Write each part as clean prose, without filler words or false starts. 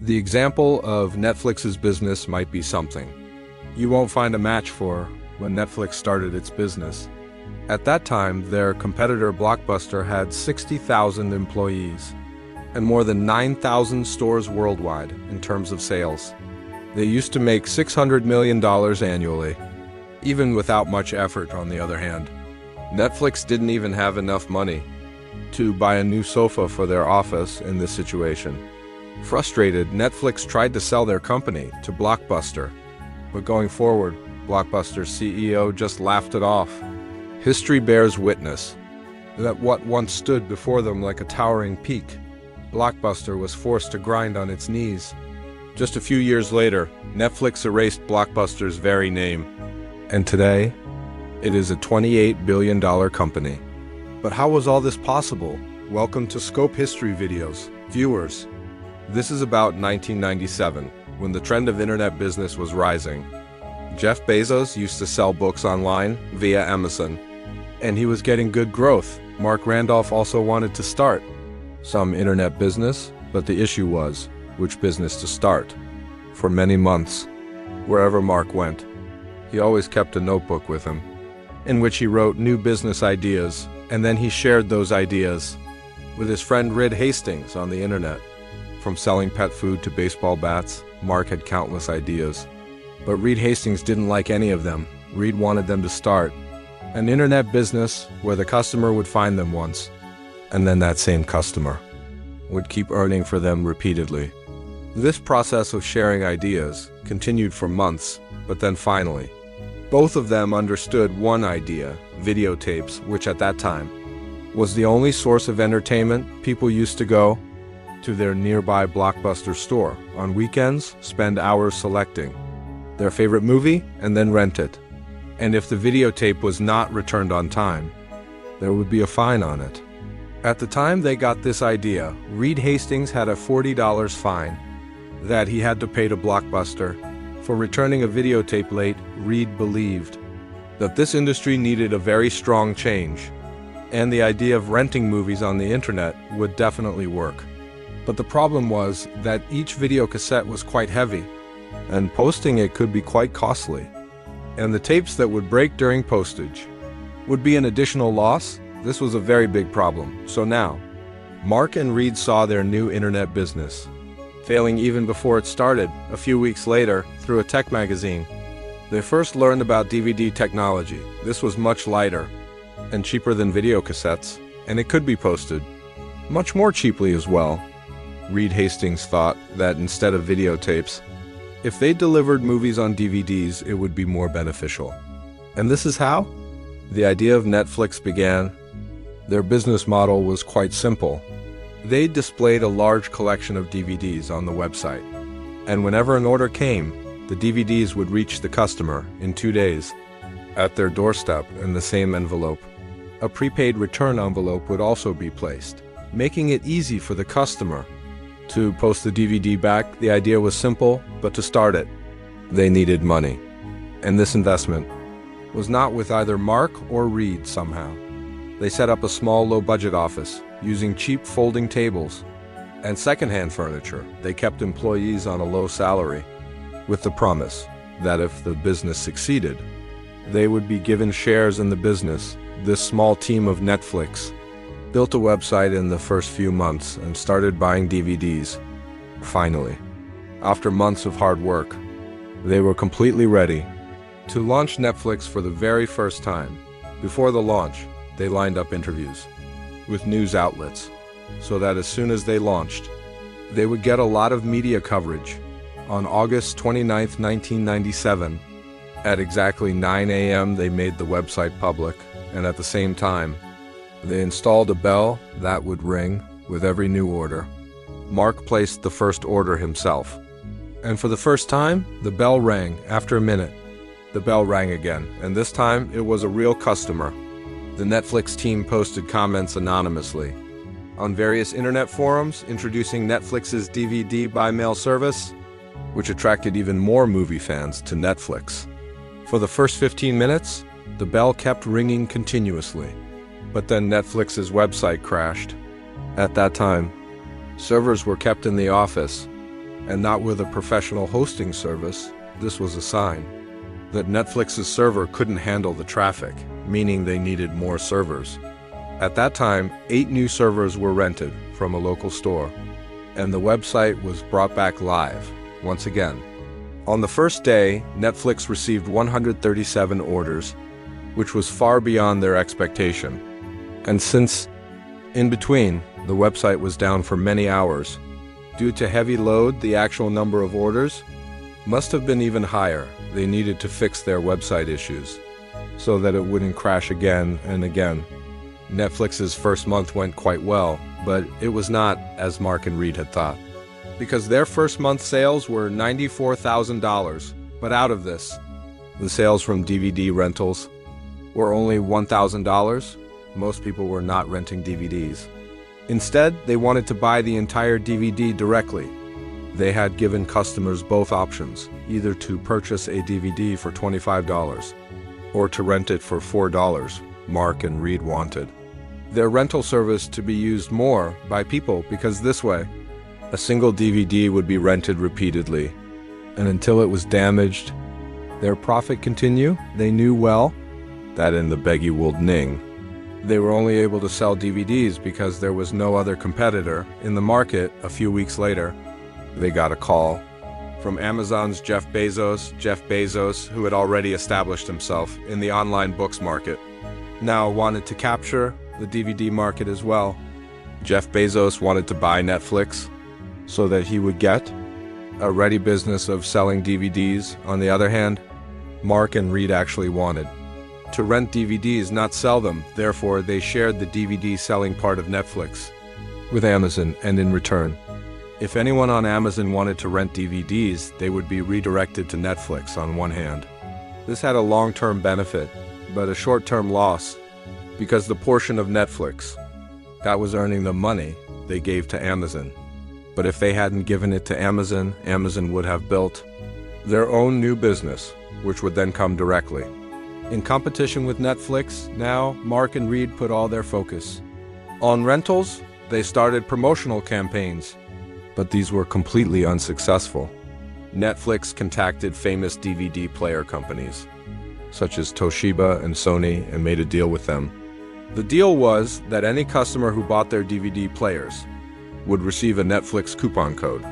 The example of Netflix's business might be something you won't find a match for when Netflix started its business. At that time, their competitor Blockbuster had 60,000 employees and more than 9,000 stores worldwide in terms of sales. They used to make $600 million annually, even without much effort. On the other hand, Netflix didn't even have enough money to buy a new sofa for their office in this situation. Frustrated, Netflix tried to sell their company to Blockbuster, but going forward, Blockbuster's CEO just laughed it off. History bears witness that what once stood before them like a towering peak, Blockbuster was forced to grind on its knees. Just a few years later, Netflix erased Blockbuster's very name, and today, it is a $28 billion company. But how was all this possible? Welcome to Scope History Videos, viewers. This is about 1997, when the trend of internet business was rising. Jeff Bezos used to sell books online via Amazon, and he was getting good growth. Marc Randolph also wanted to start some internet business, but the issue was which business to start. For many months, wherever Marc went, he always kept a notebook with him, in which he wrote new business ideas, and then he shared those ideas with his friend Reed Hastings on the internet. From selling pet food to baseball bats, Marc had countless ideas. But Reed Hastings didn't like any of them. Reed wanted them to start an internet business where the customer would find them once, and then that same customer would keep earning for them repeatedly. This process of sharing ideas continued for months, but then finally, both of them understood one idea: videotapes, which at that time was the only source of entertainment. People used to go to their nearby Blockbuster store on weekends, spend hours selecting their favorite movie, and then rent it. And if the videotape was not returned on time, there would be a fine on it. At the time they got this idea, Reed Hastings had a $40 fine that he had to pay to Blockbuster for returning a videotape late. Reed believed that this industry needed a very strong change, and the idea of renting movies on the internet would definitely work. But the problem was that each video cassette was quite heavy, and posting it could be quite costly. And the tapes that would break during postage would be an additional loss. This was a very big problem. So now, Marc and Reed saw their new internet business failing even before it started. A few weeks later, through a tech magazine, they first learned about DVD technology. This was much lighter and cheaper than video cassettes, and it could be posted much more cheaply as well. Reed Hastings thought that instead of videotapes, if they delivered movies on DVDs, it would be more beneficial. And this is how the idea of Netflix began. Their business model was quite simple. They displayed a large collection of DVDs on the website, and whenever an order came, the DVDs would reach the customer in 2 days at their doorstep in the same envelope. A prepaid return envelope would also be placed, making it easy for the customer to post the DVD back. The idea was simple, but to start it, they needed money. And this investment was not with either Marc or Reed somehow. They set up a small low-budget office using cheap folding tables and secondhand furniture. They kept employees on a low salary with the promise that if the business succeeded, they would be given shares in the business. This small team of Netflix built a website in the first few months and started buying DVDs. Finally, after months of hard work, they were completely ready to launch Netflix for the very first time. Before the launch, they lined up interviews with news outlets so that as soon as they launched, they would get a lot of media coverage. On August 29, 1997, at exactly 9 a.m., they made the website public, and at the same time, they installed a bell that would ring with every new order. Marc placed the first order himself, and for the first time, the bell rang. After a minute, the bell rang again, and this time it was a real customer. The Netflix team posted comments anonymously on various internet forums introducing Netflix's DVD by mail service, which attracted even more movie fans to Netflix. For the first 15 minutes, the bell kept ringing continuously. But then Netflix's website crashed. At that time, servers were kept in the office, and not with a professional hosting service, this was a sign that Netflix's server couldn't handle the traffic, meaning they needed more servers. At that time, 8 new servers were rented from a local store, and the website was brought back live once again. On the first day, Netflix received 137 orders, which was far beyond their expectation. And since, in between, the website was down for many hours, due to heavy load, the actual number of orders must have been even higher. They needed to fix their website issues so that it wouldn't crash again and again. Netflix's first month went quite well, but it was not as Marc and Reed had thought, because their first month sales were $94,000. But out of this, the sales from DVD rentals were only $1,000. Most people were not renting DVDs. Instead, they wanted to buy the entire DVD directly. They had given customers both options, either to purchase a DVD for $25 or to rent it for $4, Marc and Reed wanted their rental service to be used more by people, because this way, a single DVD would be rented repeatedly, and until it was damaged, their profit continue. They knew well that in the beggy wold ning, they were only able to sell DVDs because there was no other competitor in the market. A few weeks later, they got a call from Amazon's Jeff Bezos, who had already established himself in the online books market, now wanted to capture the DVD market as well. Jeff Bezos wanted to buy Netflix so that he would get a ready business of selling DVDs. On the other hand, Marc and Reed actually wanted to rent DVDs, not sell them. Therefore, they shared the DVD selling part of Netflix with Amazon, and in return, if anyone on Amazon wanted to rent DVDs, they would be redirected to Netflix on one hand. This had a long-term benefit, but a short-term loss, because the portion of Netflix that was earning the money they gave to Amazon. But if they hadn't given it to Amazon, Amazon would have built their own new business, which would then come directly in competition with Netflix. Now, Marc and Reed put all their focus on rentals. They started promotional campaigns, but these were completely unsuccessful. Netflix contacted famous DVD player companies, such as Toshiba and Sony, and made a deal with them. The deal was that any customer who bought their DVD players would receive a Netflix coupon code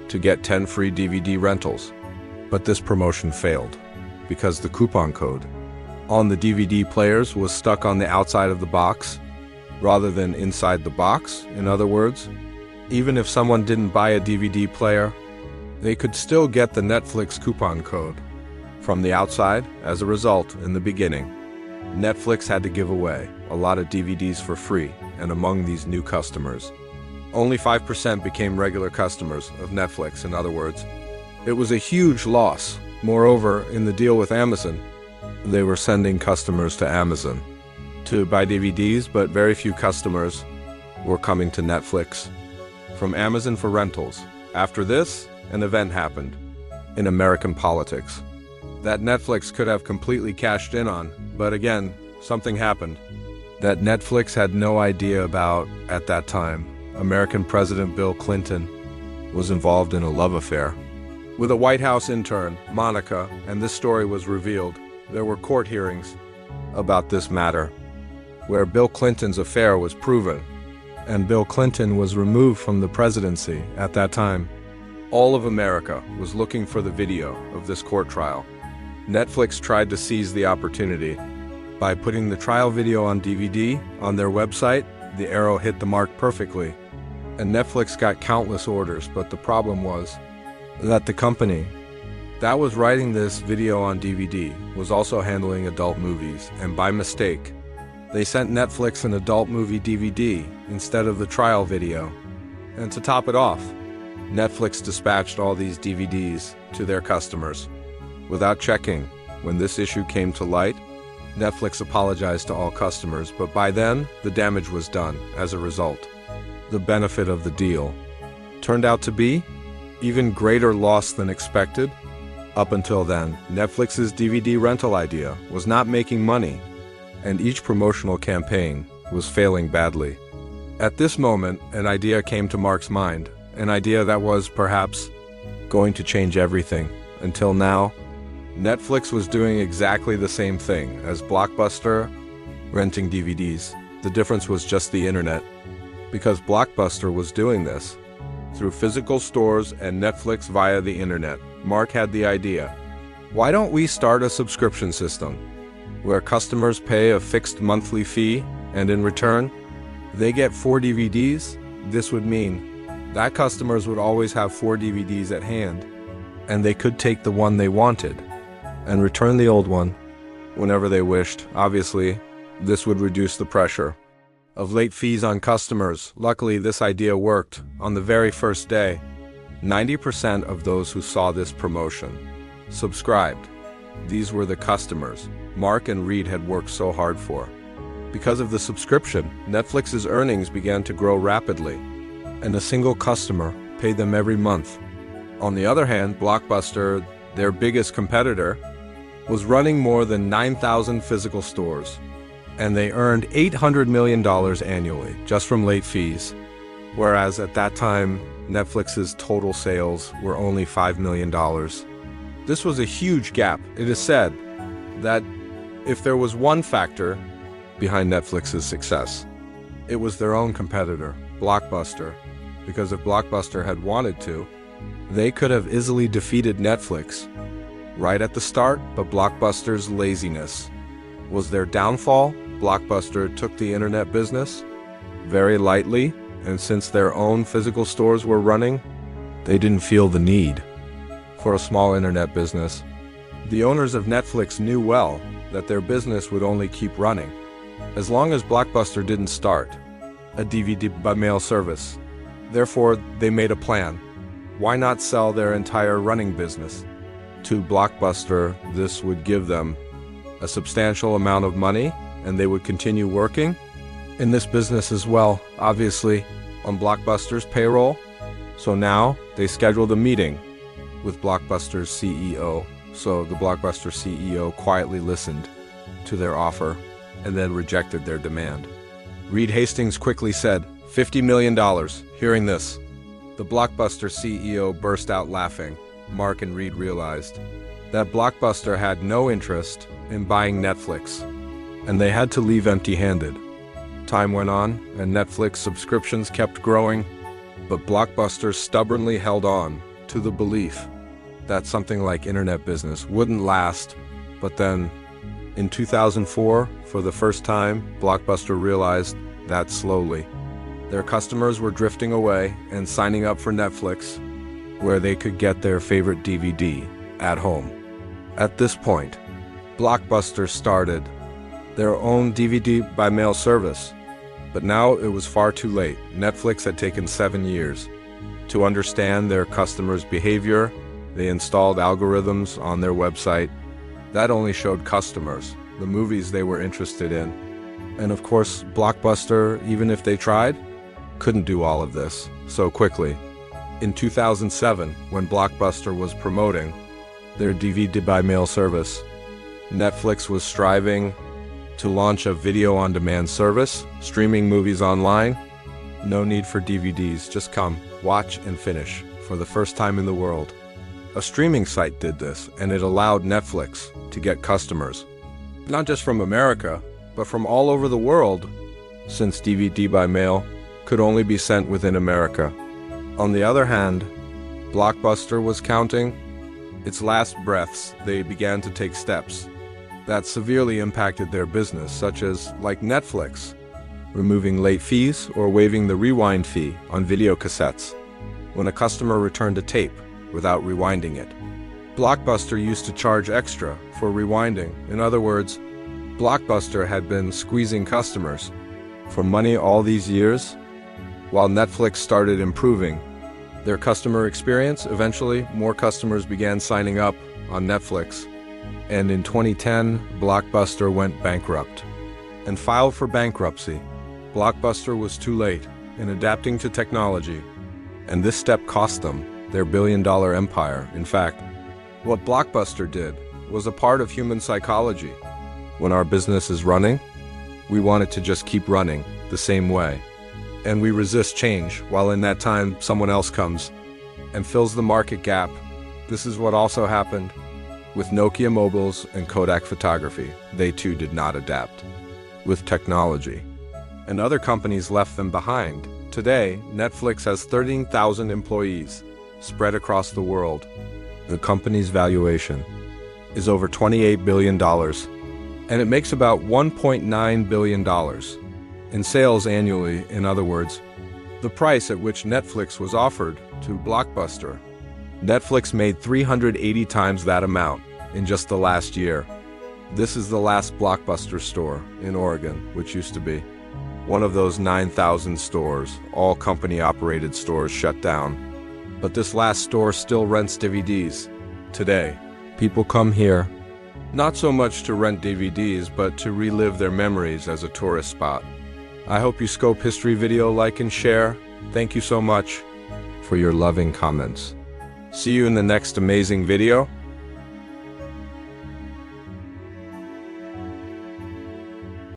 to get 10 free DVD rentals. But this promotion failed because the coupon code on the DVD players was stuck on the outside of the box rather than inside the box. In other words, even if someone didn't buy a DVD player, they could still get the Netflix coupon code from the outside. As a result, in the beginning, Netflix had to give away a lot of DVDs for free, and among these new customers, only 5% became regular customers of Netflix. In other words, it was a huge loss. Moreover, in the deal with Amazon, they were sending customers to Amazon to buy DVDs, but very few customers were coming to Netflix from Amazon for rentals. After this, an event happened in American politics that Netflix could have completely cashed in on, but again, something happened that Netflix had no idea about at that time. American President Bill Clinton was involved in a love affair with a White House intern, Monica, and this story was revealed. There were court hearings about this matter, where Bill Clinton's affair was proven, and Bill Clinton was removed from the presidency at that time. All of America was looking for the video of this court trial. Netflix tried to seize the opportunity by putting the trial video on DVD on their website. The arrow hit the mark perfectly, and Netflix got countless orders. But the problem was that the company that was writing this video on DVD was also handling adult movies, and by mistake, they sent Netflix an adult movie DVD instead of the trial video. And to top it off, Netflix dispatched all these DVDs to their customers without checking. When this issue came to light, Netflix apologized to all customers, but by then, the damage was done. As a result, the benefit of the deal turned out to be even greater loss than expected. Up until then, Netflix's DVD rental idea was not making money, and each promotional campaign was failing badly. At this moment, an idea came to Marc's mind, an idea that was perhaps going to change everything. Until now, Netflix was doing exactly the same thing as Blockbuster, renting DVDs. The difference was just the internet. Because Blockbuster was doing this through physical stores and Netflix via the internet, Mark had the idea. Why don't we start a subscription system where customers pay a fixed monthly fee and in return, they get 4 DVDs? This would mean that customers would always have 4 DVDs at hand, and they could take the one they wanted and return the old one whenever they wished. Obviously, this would reduce the pressure of late fees on customers. Luckily, this idea worked. On the very first day, 90% of those who saw this promotion subscribed. These were the customers Mark and Reed had worked so hard for. Because of the subscription, Netflix's earnings began to grow rapidly, and a single customer paid them every month. On the other hand, Blockbuster, their biggest competitor, was running more than 9,000 physical stores, and they earned $800 million annually just from late fees, whereas at that time, Netflix's total sales were only $5 million. This was a huge gap. It is said that if there was one factor behind Netflix's success, it was their own competitor, Blockbuster, because if Blockbuster had wanted to, they could have easily defeated Netflix right at the start, but Blockbuster's laziness was their downfall. Blockbuster took the internet business very lightly, and since their own physical stores were running, they didn't feel the need for a small internet business. The owners of Netflix knew well that their business would only keep running as long as Blockbuster didn't start a DVD by mail service. Therefore, they made a plan. Why not sell their entire running business to Blockbuster? This would give them a substantial amount of money, and they would continue working in this business as well, obviously on Blockbuster's payroll. So now they scheduled a meeting with Blockbuster's CEO. So the Blockbuster CEO quietly listened to their offer and then rejected their demand. Reed Hastings quickly said, $50 million. Hearing this, the Blockbuster CEO burst out laughing. Mark and Reed realized that Blockbuster had no interest in buying Netflix, and they had to leave empty-handed. Time went on, and Netflix subscriptions kept growing, but Blockbuster stubbornly held on to the belief that something like internet business wouldn't last. But then, in 2004, for the first time, Blockbuster realized that slowly their customers were drifting away and signing up for Netflix, where they could get their favorite DVD at home. At this point, Blockbuster started their own DVD by mail service, but now it was far too late. Netflix had taken 7 years to understand their customers' behavior. They installed algorithms on their website that only showed customers the movies they were interested in. And of course, Blockbuster, even if they tried, couldn't do all of this so quickly. In 2007, when Blockbuster was promoting their DVD by mail service, Netflix was striving to launch a video-on-demand service, streaming movies online. No need for DVDs, just come, watch, and finish. For the first time in the world, a streaming site did this, and it allowed Netflix to get customers, not just from America, but from all over the world, since DVD by mail could only be sent within America. On the other hand, Blockbuster was counting its last breaths. They began to take steps that severely impacted their business, such as, like Netflix, removing late fees or waiving the rewind fee on video cassettes when a customer returned a tape without rewinding it. Blockbuster used to charge extra for rewinding. In other words, Blockbuster had been squeezing customers for money all these years, while Netflix started improving their customer experience. Eventually, more customers began signing up on Netflix, and in 2010, Blockbuster went bankrupt and filed for bankruptcy. Blockbuster was too late in adapting to technology, and this step cost them their billion-dollar empire. In fact, what Blockbuster did was a part of human psychology. When our business is running, we want it to just keep running the same way, and we resist change, while in that time someone else comes and fills the market gap. This is what also happened with Nokia mobiles and Kodak photography. They too did not adapt with technology, and other companies left them behind. Today, Netflix has 13,000 employees spread across the world. The company's valuation is over $28 billion, and it makes about $1.9 billion in sales annually. In other words, the price at which Netflix was offered to Blockbuster, Netflix made 380 times that amount in just the last year. This is the last Blockbuster store in Oregon, which used to be one of those 9,000 stores. All company-operated stores shut down. But this last store still rents DVDs. Today, people come here, not so much to rent DVDs, but to relive their memories as a tourist spot. I hope you scope history video, like and share. Thank you so much for your loving comments. See you in the next amazing video.